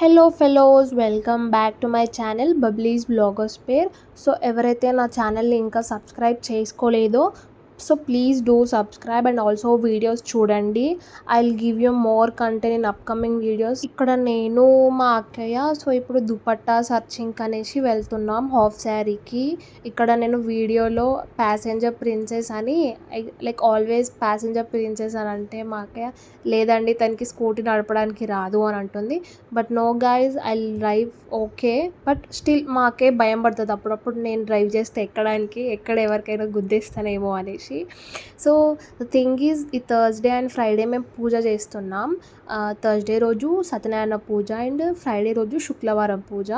Hello fellows, welcome back to my channel Bubbly's Blogosphere. So ఎవరైతే నా ఛానల్ని ఇంకా సబ్స్క్రైబ్ చేసుకోలేదో so please do subscribe and also videos చూడండి. I will give you more content in upcoming videos. ఇక్కడ నేను మా అక్కయ్య సో ఇప్పుడు దుపట్టా సర్చింగ్ అనేసి వెళ్తున్నాం హాఫ్ శారీకి. ఇక్కడ నేను వీడియోలో ప్యాసింజర్ ప్రిన్సెస్ అని లైక్ ఆల్వేస్ ప్యాసింజర్ ప్రిన్సెస్ అని అంటే మా అక్కయ్య లేదండి తనకి స్కూటీ నడపడానికి రాదు అని అంటుంది. But no guys, I drive okay, but still మాకే భయం పడుతుంది అప్పుడప్పుడు నేను డ్రైవ్ చేస్తే ఎక్కడ ఎవరికైనా గుద్దేస్తానేమో అనేసి. సో ద థింగ్ ఈజ్ ఈ థర్స్డే అండ్ ఫ్రైడే మేము పూజ చేస్తున్నాం. థర్స్డే రోజు సత్యనారాయణ పూజ అండ్ ఫ్రైడే రోజు శుక్రవారం పూజ.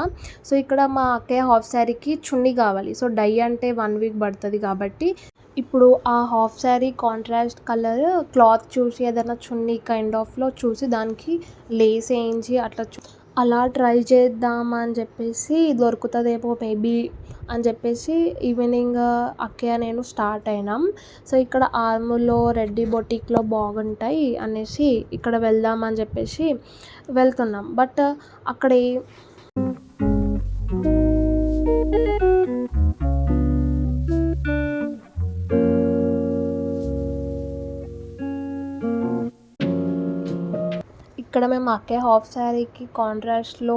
సో ఇక్కడ మా అక్కయ్య హాఫ్ శారీకి చున్నీ కావాలి. సో డై అంటే 1 వీక్ పడుతుంది కాబట్టి ఇప్పుడు ఆ half sari contrast colour cloth చూసి ఏదైనా చున్నీ కైండ్ ఆఫ్లో చూసి దానికి లేస్ వేయించి అలా ట్రై చేద్దామని చెప్పేసి దొరుకుతుందేమో మేబీ అని చెప్పేసి ఈవినింగ్ అక్కయ్య నేను స్టార్ట్ అయినాం. సో ఇక్కడ ఆర్మూర్లో రెడ్డి బొటిక్లో బాగుంటాయి అనేసి ఇక్కడ వెళ్దామని చెప్పేసి వెళ్తున్నాం. బట్ అక్కడ ఇక్కడ మేము అక్కయ్య హాఫ్ శారీకి కాంట్రాస్ట్లో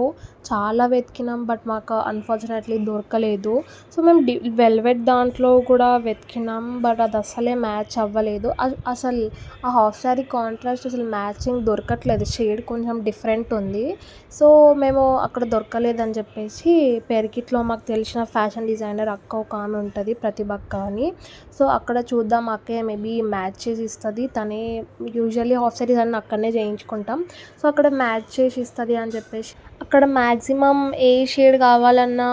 చాలా వెతికినాం, బట్ మాకు అన్ఫార్చునేట్లీ దొరకలేదు. సో మేము వెల్వెట్ దాంట్లో కూడా వెతికినాం, బట్ అది అసలే మ్యాచ్ అవ్వలేదు. అసలు ఆ హాఫ్ శారీ కాంట్రాస్ట్ అసలు మ్యాచింగ్ దొరకట్లేదు, షేడ్ కొంచెం డిఫరెంట్ ఉంది. సో మేము అక్కడ దొరకలేదని చెప్పేసి పెరికిట్లో మాకు తెలిసిన ఫ్యాషన్ డిజైనర్ అక్క ఒక ఆమె ఉంటుంది, ప్రతిభ అక్క అని. సో అక్కడ చూద్దాం, అక్కయ్య మేబీ మ్యాచ్ చేసి ఇస్తుంది. తనే యూజువల్లీ హాఫ్ శారీస్ అన్నీ అక్కడనే చేయించుకుంటాం. సో అక్కడ మ్యాచ్ చేసి ఇస్తుంది అని చెప్పేసి అక్కడ మ్యాక్సిమం ఏ షేడ్ కావాలన్నా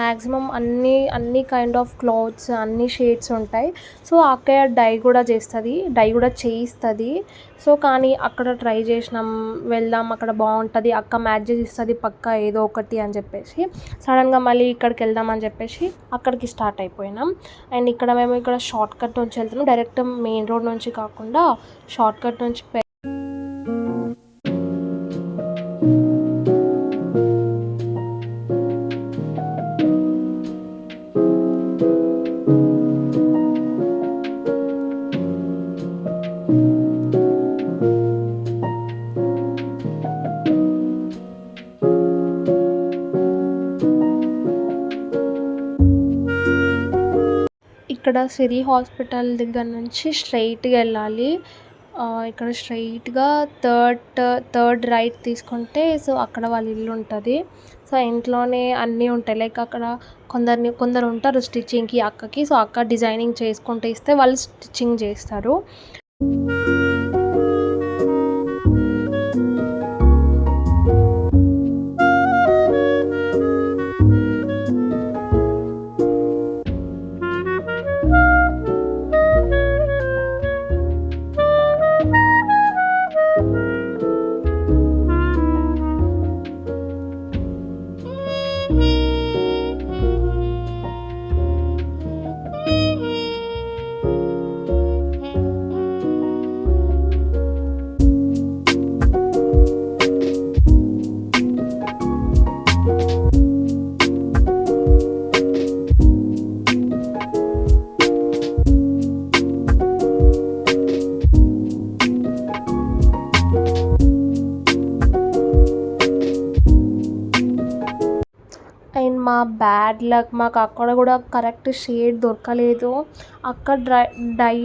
మ్యాక్సిమం అన్ని కైండ్ ఆఫ్ క్లాత్స్ అన్ని షేడ్స్ ఉంటాయి. సో అక్కయ్య డై కూడా చేయిస్తుంది. సో కానీ అక్కడ ట్రై చేసినాం, వెళ్దాం అక్కడ బాగుంటుంది, అక్క మ్యాచ్ చేసి ఇస్తుంది పక్కా ఏదో ఒకటి అని చెప్పేసి సడన్గా మళ్ళీ ఇక్కడికి వెళ్దామని చెప్పేసి అక్కడికి స్టార్ట్ అయిపోయినాం. అండ్ మేము ఇక్కడ షార్ట్ కట్ నుంచి వెళ్తున్నాం, డైరెక్ట్ మెయిన్ రోడ్ నుంచి కాకుండా షార్ట్ కట్ నుంచి ఇక్కడ సిరి హాస్పిటల్ దగ్గర నుంచి స్ట్రైట్గా వెళ్ళాలి. ఇక్కడ స్ట్రైట్గా థర్డ్ రైట్ తీసుకుంటే సో అక్కడ వాళ్ళ ఇల్లు ఉంటుంది. సో ఇంట్లోనే అన్నీ ఉంటాయి, లైక్ అక్కడ కొందరు ఉంటారు స్టిచ్చింగ్కి అక్కకి. సో అక్క డిజైనింగ్ చేసుకుంటే ఇస్తే వాళ్ళు స్టిచ్చింగ్ చేస్తారు. అండ్ మా బ్యాడ్ లక్ మాకు అక్కడ కూడా కరెక్ట్ షేడ్ దొరకలేదు. అక్క డై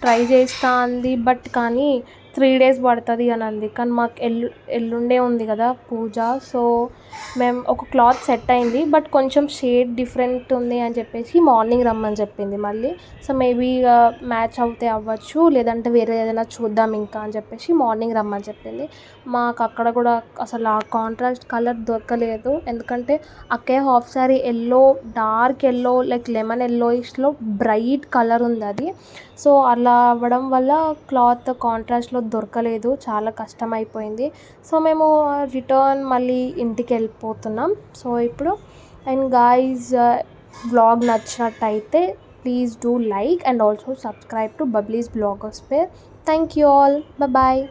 ట్రై చేస్తా అంది, బట్ కానీ 3 days పడుతుంది అని అంది. కానీ మాకు ఎల్లుండే ఉంది కదా పూజ. సో మేము ఒక క్లాత్ సెట్ అయింది, బట్ కొంచెం షేడ్ డిఫరెంట్ ఉంది అని చెప్పేసి మార్నింగ్ రమ్మని చెప్పింది మళ్ళీ. సో మేబీ మ్యాచ్ అవుతే అవ్వచ్చు, లేదంటే వేరే ఏదైనా చూద్దాం ఇంకా అని చెప్పేసి మార్నింగ్ రమ్మని చెప్పింది. మాకు అక్కడ కూడా అసలు ఆ కాంట్రాస్ట్ కలర్ దొరకలేదు, ఎందుకంటే అక్కయ్య half sari dark yellow like lemon ఎల్లోయిష్లో బ్రైట్ కలర్ ఉంది అది. సో అలా అవ్వడం వల్ల క్లాత్ కాంట్రాస్ట్లో దొరకలేదు, చాలా కష్టమైపోయింది. సో మేము రిటర్న్ మళ్ళీ ఇంటికి వెళ్ళిపోతున్నాం. సో ఇప్పుడు అండ్ గాయ్స్, వ్లాగ్ నచ్చినట్టయితే please do like and also subscribe to Bubbly's Blogosphere. Thank you all, bye.